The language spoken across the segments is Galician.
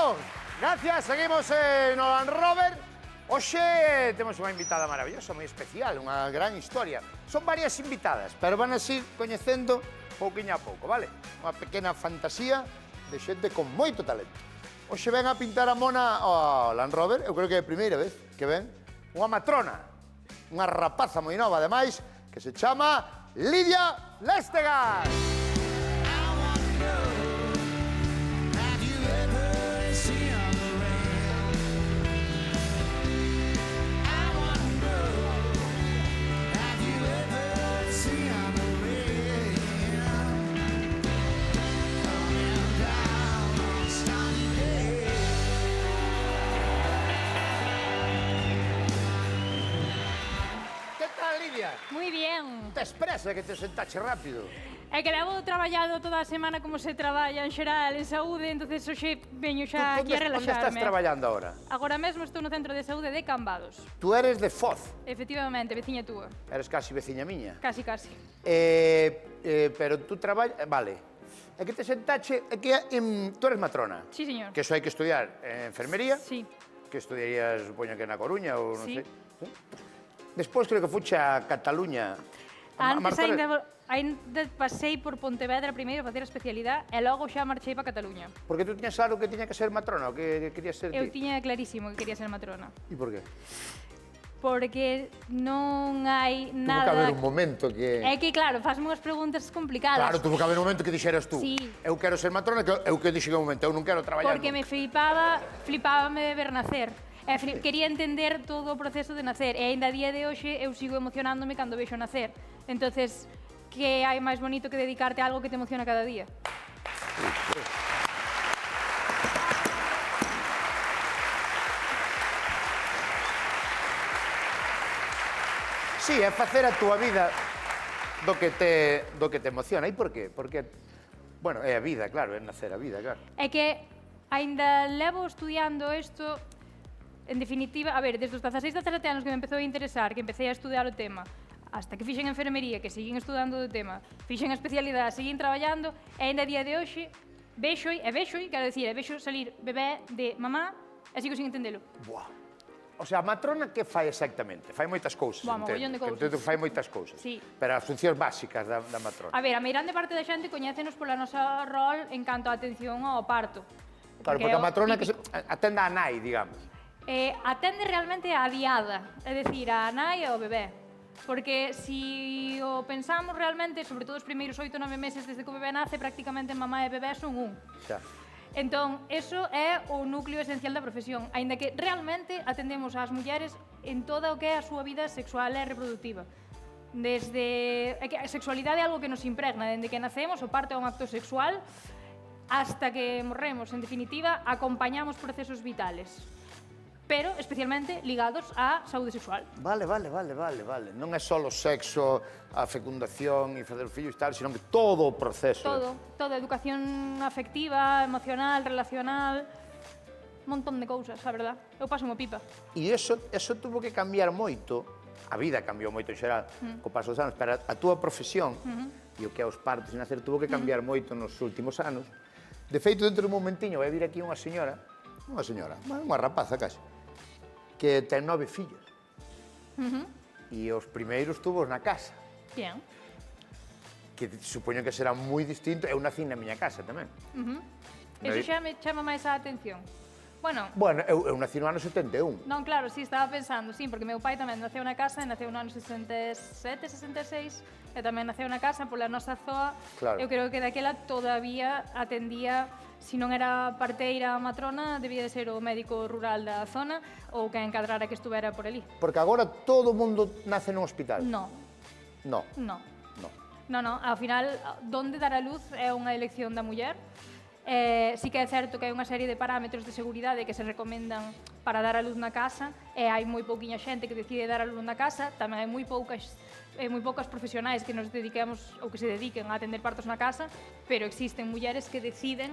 Bueno, gracias, seguimos no Land Rover. Hoxe temos unha invitada maravillosa, moi especial, unha gran historia. Son varias invitadas, pero van a ir coñecendo pouquiño a pouco, vale? Unha pequena fantasía de xente con moito talento. Hoxe ven a pintar a mona ao Land Rover, eu creo que é a primeira vez que ven, unha matrona, unha rapaza moi nova, ademais, que se chama Lidia Lestegas. Moi bien. Te expresa que te sentache rápido. É que levo traballado toda a semana como se traballa en xeral en saúde, entonces hoxe veño xa aquí a relaxarme. Onde estás traballando agora? Agora mesmo estou no centro de saúde de Cambados. Tú eres de Foz. Efectivamente, veciña túa. Eres casi veciña miña. Casi, casi. Pero tú traballas... Vale. É que te sentache... É que tú eres matrona. Sí, señor. Que eso hai que estudiar enfermería. Sí. Que estudiarías, supoño que na Coruña ou non Sí. sei. Sí. Despois creo que fuche a Cataluña. Antes ainda pasei por Pontevedra primeiro a facer a especialidade e logo xa marchei para Cataluña. Porque tú tiñas claro que tiña que ser matrona ou que querías ser Eu ti? tiña clarísimo que quería ser matrona. E por qué? Porque non hai nada... Tuvo que haber un momento que... É que, claro, fasme unhas preguntas complicadas. Claro, tuvo que haber un momento que dixeras tú. Sí. Eu quero ser matrona, que eu que dixen un momento, eu non quero traballar. Porque me flipábame ver nacer. Quería entender todo o proceso de nacer e aínda a día de hoxe eu sigo emocionándome cando vexo nacer. Entonces, que hai máis bonito que dedicarte a algo que te emociona cada día? Sí, é facer a túa vida do que te emociona. E por qué? Porque, bueno, é a vida, claro, é nacer a vida, claro. É que aínda levo estudiando isto, en definitiva, a ver, desde os 16, 17 anos que me empezou a interesar, que empecé a estudiar o tema, hasta que fixen enfermería, que seguín estudando o tema, fixen a especialidade, seguín traballando, e aínda a día de hoxe, vexo, quero dicir, vexo salir bebé de mamá, e sigo sin entendelo. Buah. O sea, a matrona que fai exactamente? Fai moitas cousas, Buah, mogollón de cousas. Entendo que fai moitas cousas. Sí. Pero as funcións básicas da matrona. A ver, a meirande parte da xente coñécenos pola nosa rol en canto a atención ao parto. Claro, porque a matrona que atende a nai, digamos. Atende realmente a diada, é dicir, a nai e ao bebé. Porque si o pensamos realmente, sobre todo os primeiros 8 ou 9 meses desde que o bebé nace, prácticamente mamá e bebé son un. Xa. Entón, eso é o núcleo esencial da profesión, aínda que realmente atendemos ás mulleres en toda o que é a súa vida sexual e reproductiva. Desde... É que a sexualidade é algo que nos impregna, dende que nacemos, o parto é un acto sexual, hasta que morremos. En definitiva, acompañamos procesos vitales, pero especialmente ligados á saúde sexual. Vale. Non é só o sexo, a fecundación e fazer os fillos e tal, sino que todo o proceso. Todo, educación afectiva, emocional, relacional, un montón de cousas, a verdad. Eu paso mo pipa. E eso tuvo que cambiar moito, a vida cambiou moito en xeral, co paso dos anos, pero a túa profesión, e o que é os partos e nacer, tuvo que cambiar moito nos últimos anos. De feito, dentro dun momentiño vai vir aquí unha señora, unha rapaza casi, que ten 9 fillos. E os primeiros tuvos na casa. Bien. Que supoño que será moi distinto. Eu nací na miña casa tamén. Eso xa me chama máis a atención. Bueno, eu nací no ano 71. non, claro, sí, estaba pensando, sí, porque meu pai tamén naceu na casa, naceu no ano 67, 66, e tamén naceu na casa pola nosa zoa. Claro. Eu creo que daquela todavía atendía, se non era parteira matrona, debía de ser o médico rural da zona ou que encadrara que estuvera por ali. Porque agora todo o mundo nace nun hospital. No. No. No, ao final, donde dar a luz é unha elección da muller. Sí que é certo que hai unha serie de parámetros de seguridade que se recomendan para dar a luz na casa e hai moi pouquiña xente que decide dar a luz na casa, tamén hai moi poucas profesionais que nos dediquemos ou que se dediquen a atender partos na casa, pero existen mulleres que deciden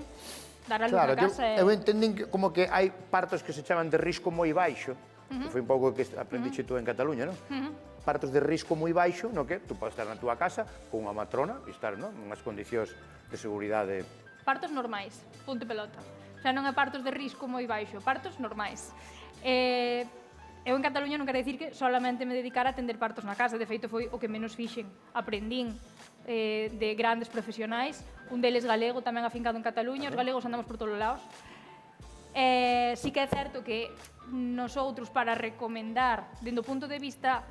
dar a luz na casa. Eu entendín que como que hai partos que se chaman de risco moi baixo, que foi un pouco que aprendiche tú en Cataluña, non? Partos de risco moi baixo, no que tú podes estar na túa casa con unha matrona e estar, non, en unhas condicións de seguridade. Partos normais, punto pelota. Xa non é partos de risco moi baixo, partos normais. Eu en Cataluña non quero dicir que solamente me dedicara a atender partos na casa, de feito foi o que menos fixen. Aprendín de grandes profesionais, un deles galego, tamén afincado en Cataluña, os galegos andamos por todos os lados. Sí que é certo que nosotros para recomendar, dende o punto de vista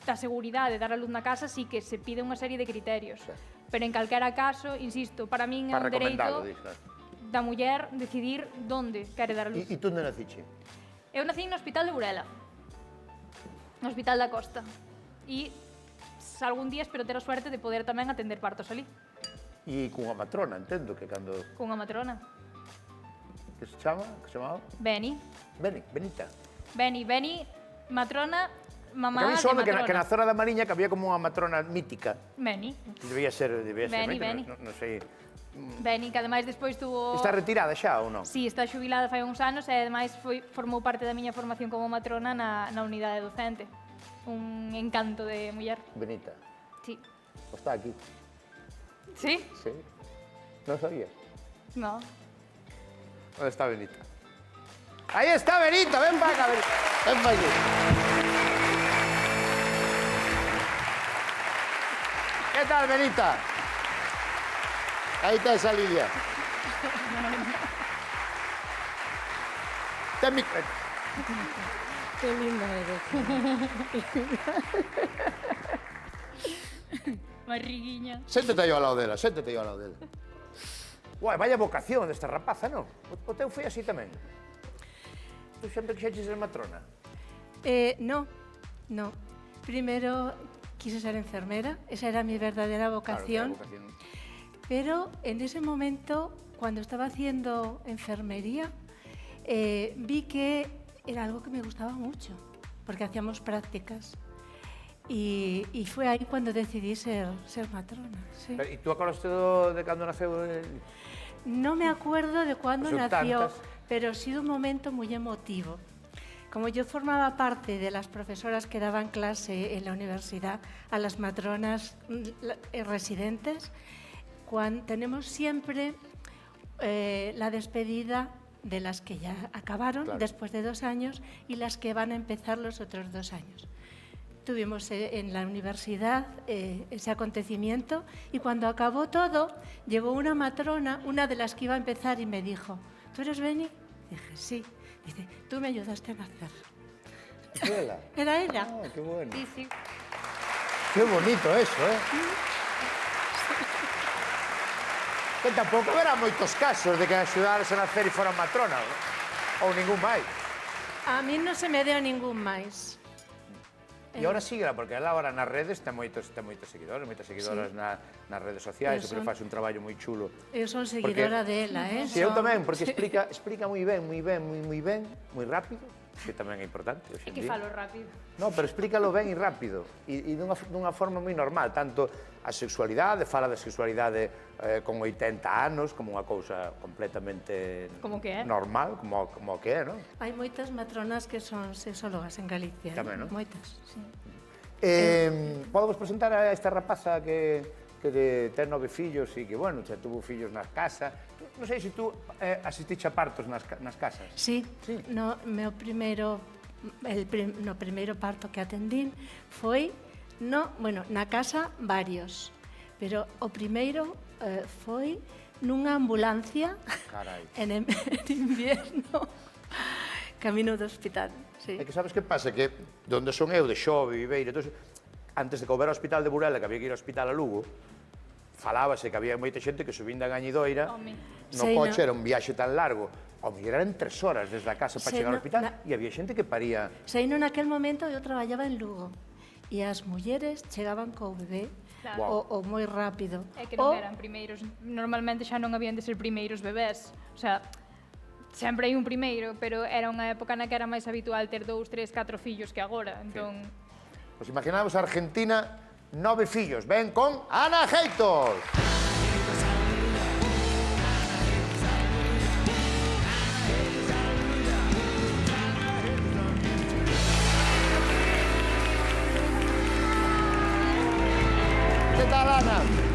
da seguridade, dar a luz na casa, sí que se pide unha serie de criterios. Pero en calquera caso, insisto, para min é un dereito da muller decidir onde quere dar a luz. E tú onde naciche? Eu nací no Hospital de Burela, no Hospital da Costa. E algún día espero ter a suerte de poder tamén atender partos ali. E cunha matrona, entendo que cando... Cunha matrona. Que se chama? Que se chamaba? Beni. Benita. Beni, matrona, mamá de matrona. Que na matrona. zona da Mariña que había como unha matrona mítica. Beni. Debía ser, Beni. non sei. Beni, que ademais despois tuvo... Está retirada xa ou non? Sí, está xubilada fai uns anos e ademais formou parte da miña formación como matrona na unidade docente. Un encanto de muller. Benita. Sí. O está aquí. Sí? Sí. Non sabía. No. Onde está Benita? Aí está Benita, ven para acá, Benita. Ven para aquí. Que tal, Benita? Aí está esa Lidia. Ten mi... Qué linda eres. Barriguiña. Séntate aí ao lado dela, séntate aí ao lado dela. Uai, vaya vocación desta rapaza, non? O teu foi así tamén? Tú sempre quixeches ser matrona? No. Primero quise ser enfermera, esa era mi verdadera vocación. Claro, vocación. Pero en ese momento, cuando estaba haciendo enfermería, vi que era algo que me gustaba mucho, porque hacíamos prácticas. Y fue ahí cuando decidí ser matrona. Sí. E tú acordaste de cando naceu? No me acuerdo de cuándo nació, tantas. pero ha sido un momento muy emotivo. Como yo formaba parte de las profesoras que daban clase en la universidad a las matronas residentes, tenemos siempre la despedida de las que ya acabaron después de 2 años y las que van a empezar los otros 2 años. Tuvimos en la universidad ese acontecimiento y cuando acabó todo, llegó una matrona, una de las que iba a empezar y me dijo, ¿tú eres Beni? Dije, sí. Dice, tú me ayudaste a nacer. ¿Era ela? Era ella. Ah, qué bueno. Sí, sí. Qué bonito eso, Que tampouco haberá moitos casos de que axudaras a nacer e foran matrona, ou ningún máis. A mí no se me dio ningún máis. E agora síguela, porque ela agora nas redes ten moitos seguidores, moitas seguidoras nas redes sociais, que faz un traballo moi chulo. Eu son seguidora dela, Si, eu tamén, porque explica moi ben, moi rápido, que tamén é importante hoxe en É que día. falo rápido. No, pero explícalo ben e rápido, e dunha forma moi normal, tanto a sexualidade, fala da sexualidade con 80 anos, como unha cousa completamente Como que é. normal, como que é, non? Hai moitas matronas que son sexólogas en Galicia. Tamén, non? Moitas, sí. Podemos presentar a esta rapaza que ten 9 fillos e que, bueno, xa tuvo fillos nas casas. Non sei se tú asististe a partos nas casas. Sí, no primeiro parto que atendín foi, na casa varios, pero o primeiro foi nunha ambulancia en invierno, camino do hospital. Sí. É que sabes que pasa? Que donde son eu, de Xove, Viveiro, antes de que houbera o hospital de Burela, que había que ir ao hospital a Lugo, falábase que había moita xente que subindo a Gañidoira, no coche era un viaxe tan largo, ao mellor eran 3 horas desde a casa para chegar ao hospital, e había xente que paría... Seino naquel momento eu traballaba en Lugo, e as mulleres chegaban co bebé, o moi rápido. É que non eran primeiros, normalmente xa non habían de ser primeiros bebés, o sea, sempre hai un primeiro, pero era unha época na que era máis habitual ter 2, 3, 4 fillos que agora, entón... Pues imaginamos a Argentina, 9 fillos, ven con Ana Heitos.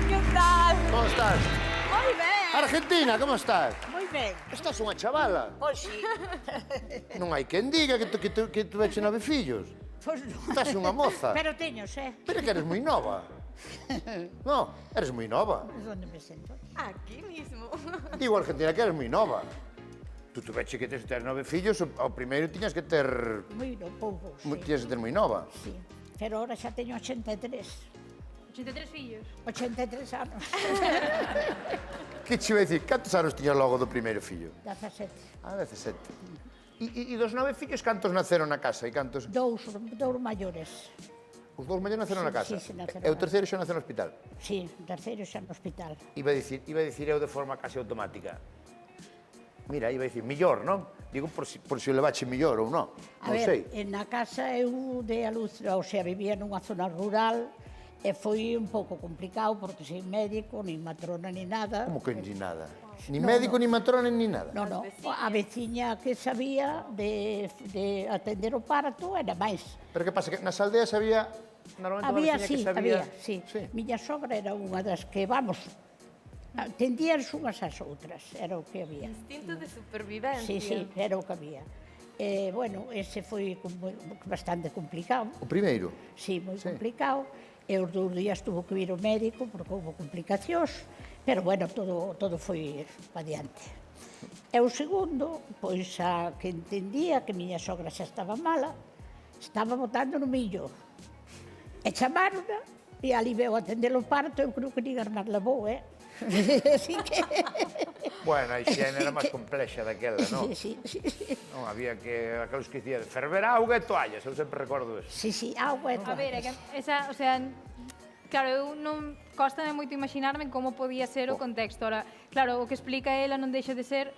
¿Qué tal? ¿Cómo estás? Muy bien. Argentina, ¿cómo estás? Muy moi ben. Estás unha chavala. Pois sí. Non hai quen diga que tuveche 9 fillos. Pois non. Estás unha moza. Pero teños, Pero que eres moi nova. No, eres moi nova. Onde me sento? Aquí mismo. Digo, Argentina, que eres moi nova. Tú tuveche que ter 9 fillos, ao primeiro tiñas que ter... Moi pouco, sí. Tiñas que ter moi nova. Sí. Pero ahora xa teño 83. 83 fillos. 83 anos. Que che iba a dicir? Cantos anos tiñas logo do primeiro fillo? 17. Ah, 17. E dos 9 fillos, cantos naceron na casa? E cantos... Dous maiores. Os dous maiores naceron na casa? Sí, naceron E o na terceiro xa naceu no hospital? Sí, terceiro xa no hospital. Iba a dicir eu de forma casi automática. Mira, iba a dicir, millor, non? Digo por si o levache millor ou non. A Non sei. ver, na casa eu dei a luz, o sea, vivía nunha zona rural e foi un pouco complicado porque sin médico, nin matrona, nin nada. Como que ni nada? Ni médico, ni matrona, ni nada? No, a veciña que sabía de atender o parto era máis. Pero que pasa? Que nas aldeas había... Normalmente Había, unha veciña sí, que sabía... había, sí. Miña sogra era unha das que, vamos, tendían unhas ás outras, era o que había. Instinto de supervivencia. Sí, sí, era o que había. Bueno, ese foi bastante complicado. O primeiro? Sí, moi complicado. E os 2 días tuvo que vir o médico porque houve complicacións, pero bueno, todo foi adiante. E o segundo, pois a que entendía que miña sogra xa estaba mala, estaba botando no millo. E chamárona, e ali veu atender o parto, eu creo que nin armar lavou, Así que... Bueno, a higiene era máis complexa daquela, non? Sí. Non, había que... Aqueles que dicían, ferver auga e toallas, eu sempre recordo eso. Sí, agua e A ver, é toallas. que esa, o sea, claro, eu non costame moito imaginarme como podía ser o contexto. Ora, claro, o que explica ela non deixa de ser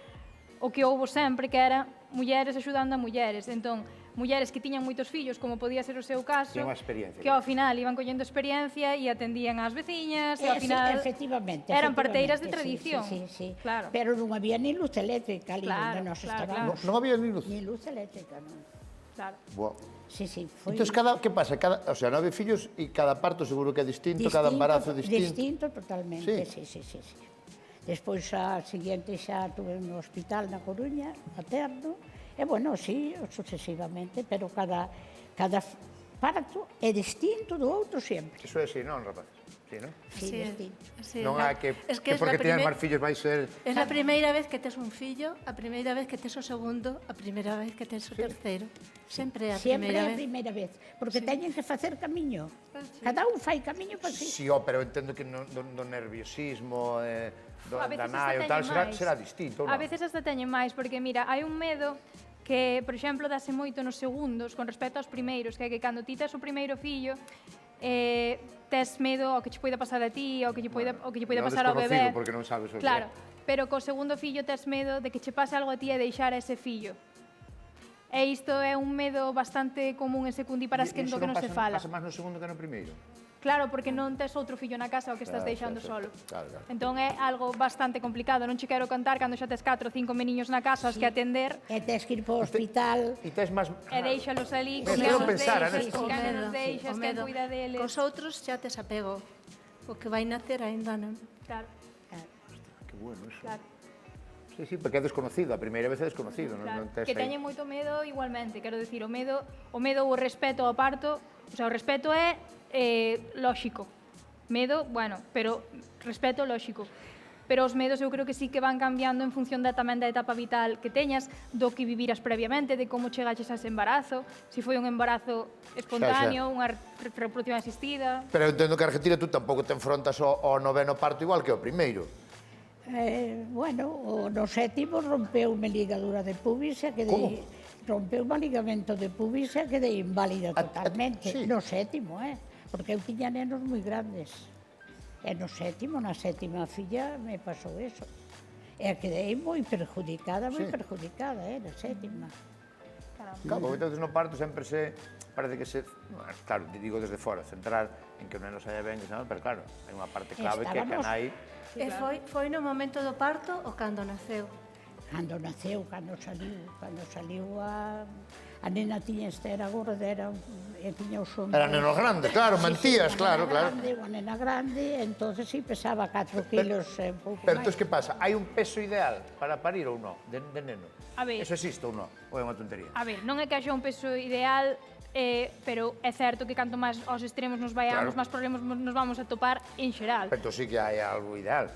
o que houbo sempre, que era mulleres axudando a mulleres. Entón, mulleres que tiñan moitos fillos, como podía ser o seu caso, Tiñan unha experiencia. que ao final iban collendo experiencia e atendían ás veciñas, e ao final Efectivamente. eran parteiras de efectivamente, tradición. Sí. Claro. Pero non había ni luz eléctrica ali Claro, onde nos claro, estábamos. Non había ni luz. Ni luz eléctrica, non. Claro. Boa. Sí, foi... Entón, que pasa? O sea, 9 fillos e cada parto seguro que é distinto, cada embarazo é distinto. Distinto totalmente, sí. Despois, a seguinte xa tuve no hospital na Coruña, materno, e, bueno, sí, sucesivamente, pero cada parto é distinto do outro sempre. Iso é así, non, rapaz? Sí, non? Sí, distinto. Non há que es porque tiñas máis fillos vai ser... Es a primeira vez que tes un fillo, a primeira vez que tes o segundo, a primeira vez que tes o terceiro. Sempre é a Sempre primeira é a vez. primeira vez, porque teñen que facer camiño. Cada un fai camiño para si. Sí, pero entendo que do nerviosismo, A veces da hasta nai ou teñen tal, máis. será distinto, ou A non? veces hasta teñen máis, porque mira, hai un medo que, por exemplo, dase moito nos segundos con respecto aos primeiros, que é que cando ti tes o primeiro fillo, tes medo ao que che poida pasar a ti, ao que lle poida pasar ao bebé. Porque non sabes o que Claro, é. pero co segundo fillo tes medo de que che pase algo a ti e deixar a ese fillo. E isto é un medo bastante común en secundi para as que do que non se fala. Pasa máis no segundo que no primeiro? Claro, porque non tes outro fillo na casa o que estás deixando solo. Claro. Entón é algo bastante complicado. Non che quero contar cando xa tes 4 ou 5 meniños na casa os que atender E tes que ir para o hospital. E tes máis... e deixalos ali, Pero con quero quen os pensar, deixas, Ernesto. con quen os O deixas, quen medo. cuida deles. Cos outros xa tes apego. O que vai nacer aínda non. Claro, Que bueno eso. claro. Sí, porque é desconocido, a primeira vez é desconocido, Claro, non tes que aí. teñen moito medo igualmente, quero dicir, o medo ou o respeto ao parto, o sea, o respeto é lóxico. Medo, bueno, pero respeto lóxico. Pero os medos eu creo que sí que van cambiando en función tamén da etapa vital que teñas, do que viviras previamente, de como chegaches a ese embarazo, se foi un embarazo espontáneo, unha reproducción asistida. Pero eu entendo que a Argentina tú tampouco te enfrontas ao noveno parto igual que ao primeiro. Bueno, no sétimo rompeu unha ligadura de pubis e quedei... Rompeu un ligamento de pubis e quedei inválida totalmente. Sí. No sétimo, porque eu tiña nenos moi grandes. E no sétimo, na sétima filla, me pasou eso. E quedei moi perjudicada, na sétima. Claro, porque entonces no parto sempre parece que claro, digo desde fora, centrar en que o neno saia ben, pero claro, hai unha parte clave que é que a nai... E foi no momento do parto ou cando naceu? Cando naceu, cando saliu A nena tiña era gorda, e tiña os ombros... Era neno grande, claro, mantías, claro, claro. Unha nena grande, entón sí pesaba 4 kilos e un pouco Pero máis. entón, que pasa? Hai un peso ideal para parir ou non, de neno? A ver. Eso existe ou non? Ou é unha tontería? A ver, non é que haxa un peso ideal, pero é certo que canto máis aos extremos nos vaiamos, Claro. máis problemas nos vamos a topar en xeral. Pero entón sí que hai algo ideal.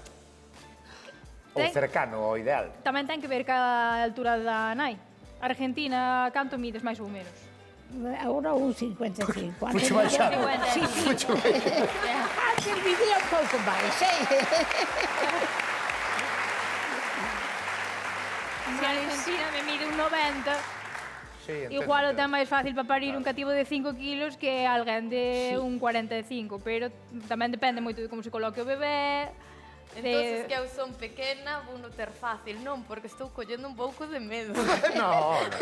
Ou Ten- cercano ao ideal. Tamén ten que ver ca altura da nai. Argentina, canto mides máis ou menos? Agora un 55. Puxo baixado. Sí, sí. Puxo baixado. Antes vivía un pouco máis, Se a Argentina me mide un 90, Sí, entendo, igual o entendo. ten máis fácil para parir un cativo de 5 kilos que alguén de un 45, pero tamén depende moito de como se coloque o bebé. Entonces que eu son pequena, vou no ter fácil, non? Porque estou collendo un pouco de medo. No, no.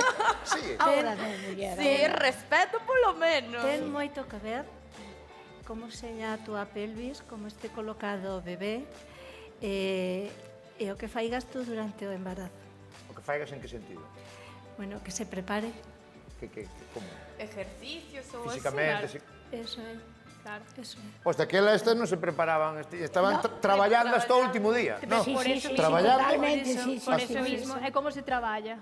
Sí. Ahora non, muller. Sí, respeto polo menos. Ten moito que ver como seña a túa pelvis, como este colocado o bebé, e o que faigas tú durante o embarazo. O que faigas en que sentido? Bueno, que se prepare. Como? Ejercicios ou Físicamente, así. Eso é. Claro. Eso é. Pois daquela estas non se preparaban, estaban traballando hasta o último día, no? Sí, Por sí, eso sí, mismo, traballando. totalmente, sí, sí, Por sí, eso sí, mismo, sí. é como se traballa.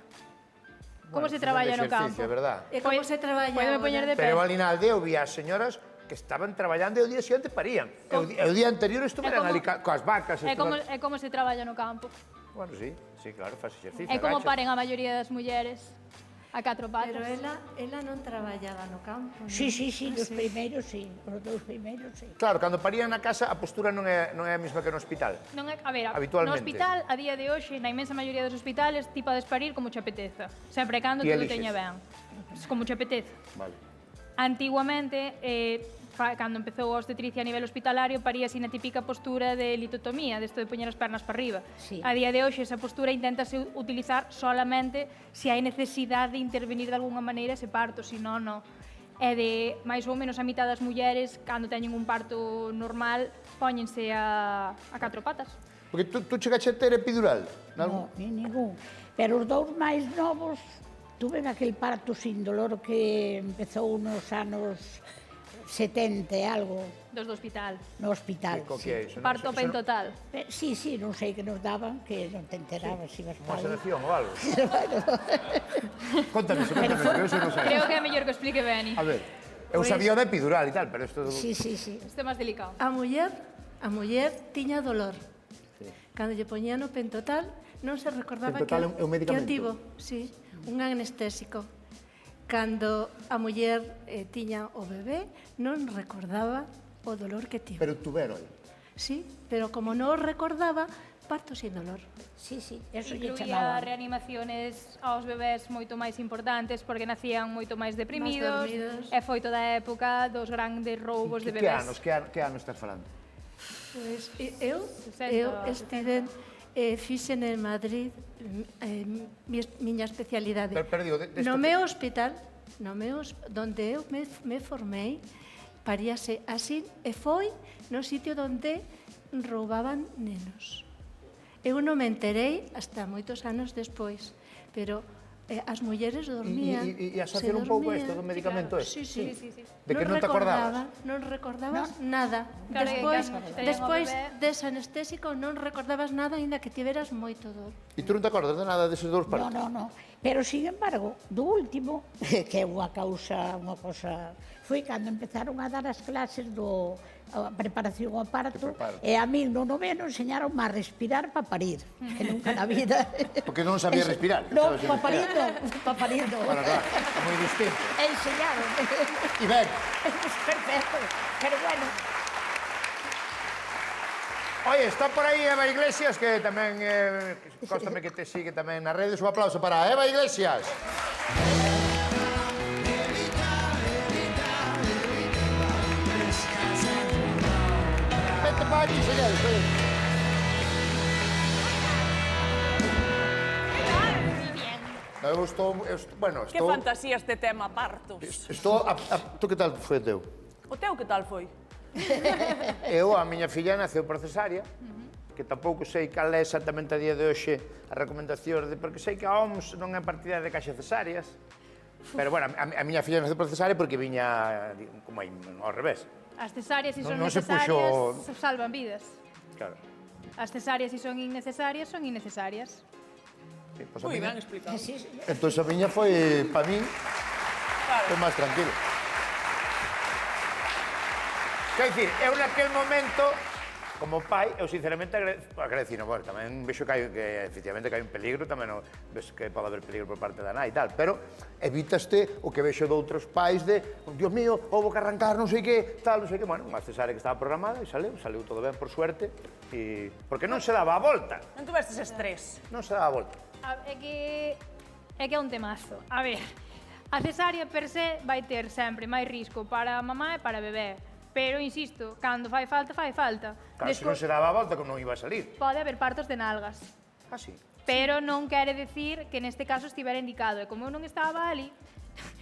Como Bueno, se traballa no facendo campo. exercicio, é verdad. E como se traballa Podeme poñer de Pero pé. ali na aldea eu vi as señoras que estaban traballando e o día seguinte parían. E o día anterior estuveran como- ali coas vacas. É como se traballa no campo. Bueno, sí, claro, faz exercicio. É como agachas. paren a maioría das mulleres a 4 patas. Pero ela non traballaba no campo, non? Sí, sí, sí, os primeiros sí, os dous primeiros sí. Claro, cando parían na casa a postura non é a mesma que no hospital. Non é, a ver, Habitualmente. no hospital, a día de hoxe, na inmensa maioría dos hospitales, ti podes parir como che apeteza. Sempre e cando Ti todo eliges. teña ben. Como che apeteza. Vale. Antiguamente, cando empezou a obstetricia a nivel hospitalario, parías na típica postura de litotomía, desto de poñer as pernas para arriba. Sí. A día de hoxe, esa postura inténtase utilizar solamente se hai necesidade de intervenir de alguna maneira ese parto, se non, non. É de máis ou menos a mitad das mulleres, cando teñen un parto normal, póñense a 4 patas. Porque tú chegaste a ter epidural? No, ni ningún. Pero os dous máis novos tuve aquel parto sin dolor que empezou nos anos 70 e algo Dos do hospital. no hospital. Que é iso? Parto pen total. Sí, sí, non sei que nos daban, que non te enterabas, ibas Unha para aí. sedación ou algo? Contame, que eu non sei. Creo que é mellor que o explique Beni. A ver, eu sabía o da epidural e tal, pero isto... Sí, sí, sí. Este é máis delicado. A muller tiña dolor. Cando lle poñían o pentotal, non se recordaba Pentotal é un medicamento? que tivo, sí, un anestésico. Cando a muller tiña o bebé, non recordaba o dolor que tivo. Pero tubero. Sí, pero como non o recordaba, parto sin dolor. Sí, sí, eso lle Incluía chamaban. reanimaciones aos bebés moito máis importantes porque nacían moito máis deprimidos, dormidos. e foi toda a época dos grandes roubos de Que bebés. anos, que anos estás falando? Pois eu 60, estive fixen en Madrid miña especialidade. Pero digo, No meu hospital, donde eu me formei, paríase así e foi no sitio donde roubaban nenos. Eu non me enterei hasta moitos anos despois, pero as mulleres dormían. E asociar un pouco isto do medicamento este? Sí. De que non te acordabas? Non recordabas nada. Claro, Despois, cando teñen o despois bebé- dese anestésico non recordabas nada, aínda que tiveras moito dor. E tú non te acordas de nada deses dous No, partos? no, no. Pero, sin embargo, do último, que é unha cosa... Foi cando empezaron a dar as clases a preparación ao parto, preparo. e a mí no noveno enseñaron a respirar para parir, que nunca na vida... Porque non sabía respirar. No, sabes para parir respirar. no, para parir no. Bueno, claro, é moi distinto. Enseñaron. E ben, Perfecto. Pero bueno, oye, está por aí Eva Iglesias, que tamén, cóstame que te sigue tamén nas redes. Un aplauso para Eva Iglesias. Vete para aquí, señores. Eu estou, bueno, Que fantasía este tema, partos. Tú que tal foi o teu? O teu que tal foi? A miña filla naceu por cesárea, que tampouco sei cal é exactamente a día de hoxe a recomendación, porque sei que a OMS non é partidaria de caixas cesáreas, Pero, bueno, a miña filla non se por cesárea porque viña como aí, ao revés. As cesáreas, se son Non se necesarias, puxo- salvan vidas. Claro. As cesáreas, se son innecesarias, son innecesarias. Sí, pois a Moi miña- ben explicado. Entón, a miña foi, para min, foi máis tranquilo. Quer dicir, eu naquel momento, como pai, eu sinceramente agradecino. Bueno, tamén vexo que efectivamente que hai un peligro, tamén ves que pode haber peligro por parte da nai e tal, pero evítaste o que vexo de outros pais de, Dios mío, houve que arrancar non sei que, tal, non sei que, bueno, unha cesárea que estaba programada e saliu todo ben por suerte, e porque non se daba a volta, Non tuvestes estrés. non se daba a volta. É que é un temazo. A ver, a cesárea per se vai ter sempre máis risco para a mamá e para a bebé. Pero, insisto, cando fai falta, fai falta. Claro, se non se daba a volta, non iba a salir. Pode haber partos de nalgas. Ah, sí. Pero non quere decir que neste caso estivera indicado. E como eu non estaba ali,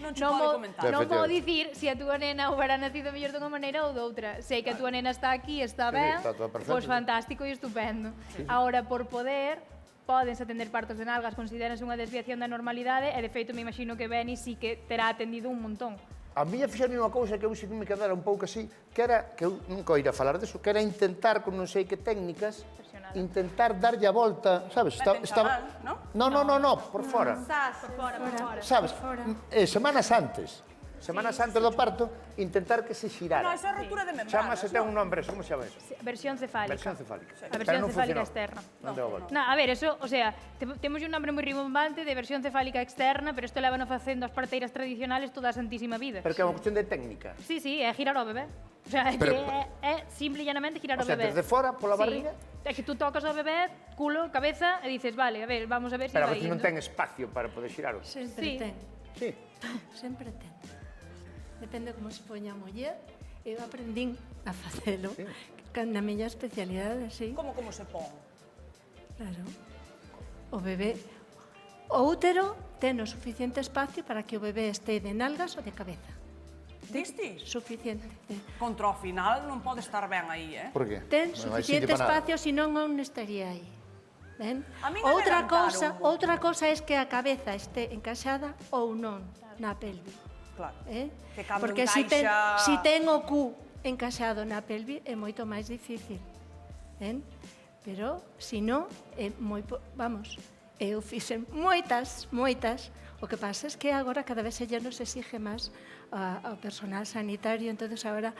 Non che pode comentar. non podo dicir se a túa nena houbera nacido mellor dunha maneira ou doutra. Sei que a túa nena está aquí, está Sí, ben, está todo perfecto. pois fantástico e estupendo. Agora, por poder, pódense atender partos de nalgas, consideranse unha desviación da normalidade e, de feito, me imagino que Beni sí que terá atendido un montón. A miña fixeron unha cousa que eu sí que me quedara un pouco así, que era, que eu nunca oíra falar deso, que era intentar, con non sei que técnicas, Versionada. intentar darlle a volta, sabes? Meten chamán, non? No, por fora. Sas, Por fora. Sabes? Por fora. Semanas antes do parto, intentar que se xirara. No, esa é rotura de membranas. Chámase, ten un nombre, como se chama eso? Versión cefálica. Versión cefálica. A Pero versión non cefálica funcionou. externa. Non deu a volta. A ver, eso, o sea, temos un nombre moi rimbombante de versión cefálica externa, pero isto levano facendo as parteiras tradicionales toda a santísima vida. Pero que é unha cuestión de técnica. Sí, é girar ao bebé. O sea, é, Pero- é simple e llanamente girar O ao sea, bebé. desde fora, pola barriga. É que tú tocas ao bebé, culo, cabeza, e dices, vale, a ver, vamos a ver se Pero a vai veces non indo. ten espacio para poder xiralo. Sempre Sí. ten, Sí. sempre ten. Depende como se poña a muller. Eu aprendín a facelo na miña especialidade, sí. Como se pon? Claro. O bebé, o útero ten o suficiente espacio para que o bebé este de nalgas ou de cabeza. Distis? Suficiente. Contra o final non pode estar ben aí, Por qué? Ten Non hai suficiente sitio para nada. espacio, senón non estaría aí. Ben? A min Outra adelantaron outra cosa é que a cabeza este encaixada ou non na pelve. Claro. Que cando Porque si encaixa- ten o cu encaixado na pelve é moito máis difícil. Ben? Pero, se non, é vamos, eu fixen moitas. O que pasa é que agora cada vez se nos exige máis ao personal sanitario, entonces agora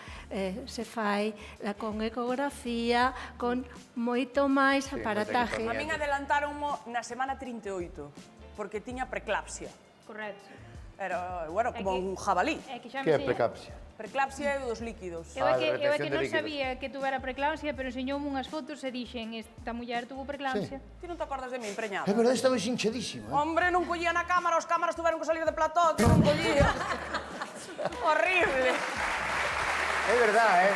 se fai con ecografía, con moito máis aparataje. A min adelantaronmo na semana 38, porque tiña preeclampsia. Correcto. Era, bueno, como É que- un jabalí. É que xa Que é me sei- preeclampsia? Preeclampsia é dos líquidos. Eu é Ah, que, de retención de non líquidos. sabía que tuvera preeclampsia, pero enseñoume unhas fotos e dixen, esta muller tuvo preeclampsia. Ti non te acordas de mí, preñada? É verdade, estaba hinchadísimo. Hombre, non collía na cámara, os cámaras tuveron que salir de plató, que non collía. Horrible. É verdade,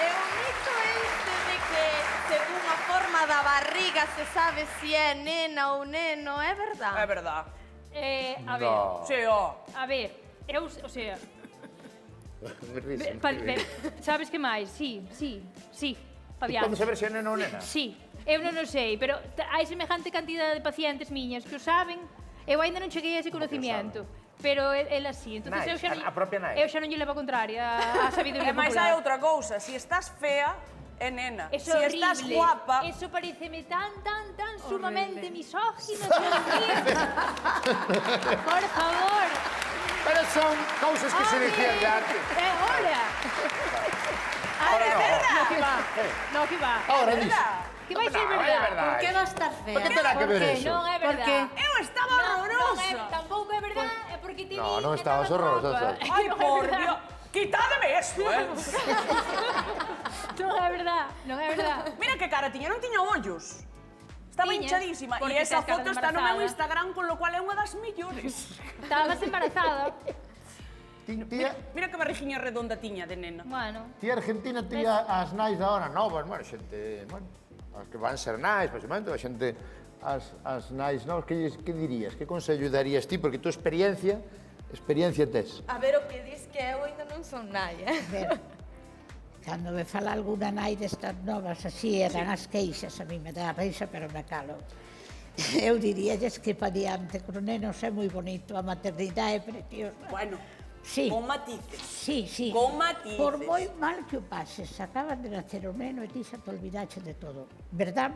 E o mito este de que según a forma da barriga se sabe se é nena ou neno, é verdade? É verdad. A ver, No. Sí, ó. a ver, eu, o sea, Nervísimo. sabes que máis? Sí, pa Como diante. saber se é nena ou nena? Sí, eu non o sei, pero hai semejante cantidade de pacientes miñas que o saben, eu aínda non cheguei a ese conocimiento. Pero ela sí, entonces Nai, eu xa non, a propia nai. eu xa non lle levo a contraria a sabiduría E máis hai popular. outra cousa, se estás fea, é nena. Es Se estás horrible. guapa, Eso pareceme tan sumamente misógino, Dios mío. Por favor. Pero son cousas que se dicían de antes. Hora. Ahora no. No, que va. No, que va. Ahora dice. Que vai ser No, é verdad. verdade. Por que va a estar fea? Por que terá que ver Porque eso? Non é Por verdad. que? eu estaba Non é, horrorosa. tampouco é verdad, é porque te No, vi non e estabas horrorosa, guapa. sabes. Ai, Non é por verdad. Dios. Quitádeme esto, Non é verdad, non é verdad. Mira que cara tiña, non tiña ollos. Estaba Tiña, hinchadísima. porque E esa tes cara foto de está no meu embarazada. Instagram, con lo cual é unha das millores. Estabas embarazada. Tía, Mira que barrigiña redonda tiña de nena. Bueno, tía Argentina, tía as nais da hora novas, bueno, xente, bueno, as que van ser nais, basicamente, a xente, as nais novas, que dirías? Que consello darías ti? Porque tu experiencia tes. A ver, o que dis que eu ainda non son nai, Ver, cando me fala alguna nai destas novas así, e dan as queixas, a mí me dá a risa, pero me calo. Eu diríalles que pa diante, con os nenos é moi bonito, a maternidade é preciosa. Bueno, Sí. con matices. Sí, sí. Con matices. Por moi mal que o pases, acaban de nacer o neno e ti xa te olvidaches de todo. Verdad?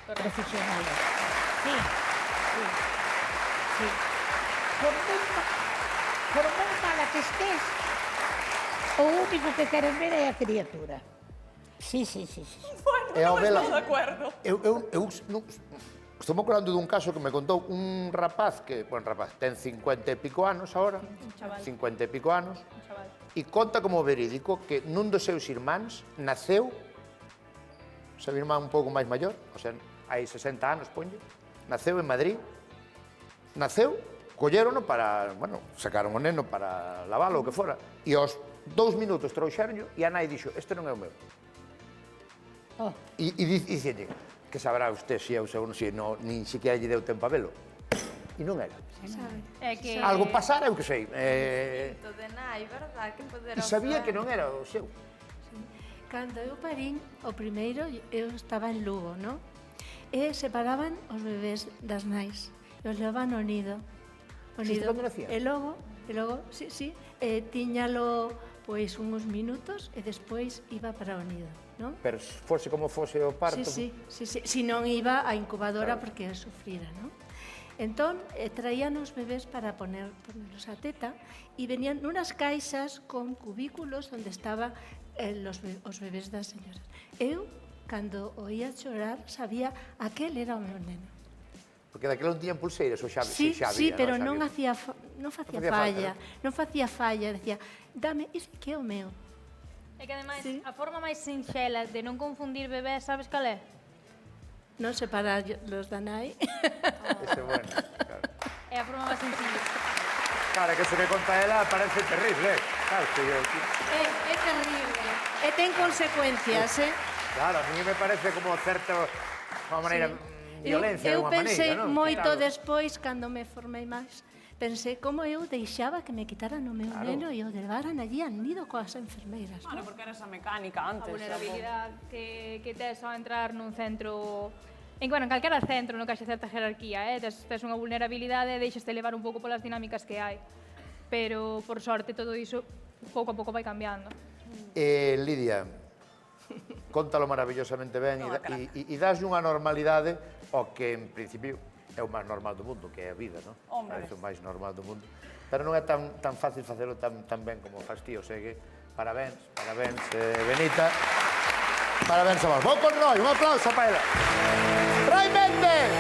Profesionales. Sí, sí, sí. Por moi mala que estés, o único que queren ver é a criatura. Sí, sí, sí, sí. Bueno, E ao non vela- estou de acuerdo. Estou me acordando dun caso que me contou un rapaz que, ten 50 e pico anos agora, 50 e pico anos, e conta como verídico que nun dos seus irmáns naceu, seu irmán un pouco máis maior, o sea, hai 60 anos, ponlle, naceu en Madrid, collérono para, sacaron o neno para lavalo, o que fora, e aos 2 minutos trouxeronlo e a nai dixo, este non é o meu. Oh. E dicelle, que sabrá usted se é o seu, se non, nin siquiera lle deu tempo a velo. E non era. É que... Algo pasara, eu que sei. Bonito de nai, verdad? Que E poderoso. sabía que non era o seu. Cando eu parín, o primeiro, eu estaba en Lugo, non? E separaban os bebés das nais. E os levaban ao nido. Xusto cando nacía? E logo, sí, tiñalo pois uns minutos e despois iba para o nido, non? Pero fose como fose o parto... Sí. Si non iba á incubadora porque sufrira, non? Entón, traían os bebés para ponerlos a teta e venían nunas caixas con cubículos onde estaban os bebés das señoras. Eu, cando oía chorar, sabía aquel era o meu neno. Porque daquela non tiñan pulseiras, o xa Sí, había, pero xa non había. facía facía falla, falta, non facía falla, decía, dame, ese que é o meu. É que ademais, Sí. a forma máis sinxela de non confundir bebés, sabes cal é? Non separar los da nai. Ese é bueno, claro. É a forma máis sencilla. Claro, que eso que conta ela parece terrible, claro, que yo... É terrible. E ten consecuencias, Claro, a mí me parece como certa, unha maneira, violencia, eu de unha pensei maneira, non? moito Claro. despois, cando me formei máis, pensei como eu deixaba que me quitaran o meu neno e o levaran allí al nido coas enfermeiras. Bueno, porque era esa mecánica A antes. vulnerabilidade que tes ao entrar nun centro... En calquera centro no que haxe certa jerarquía, tes unha vulnerabilidade e deixaste levar un pouco polas dinámicas que hai. Pero, por sorte, todo iso pouco a pouco vai cambiando. Lidia, cóntalo maravillosamente ben e daslle unha normalidade ao que, en principio, é o máis normal do mundo, que é a vida, non? Hombre. Parece o máis normal do mundo. Pero non é tan fácil facelo tan ben como faz ti, o sea que parabéns, Benita. Parabéns a vos. Vou con Roy, un aplauso para ela. Roy Méndez!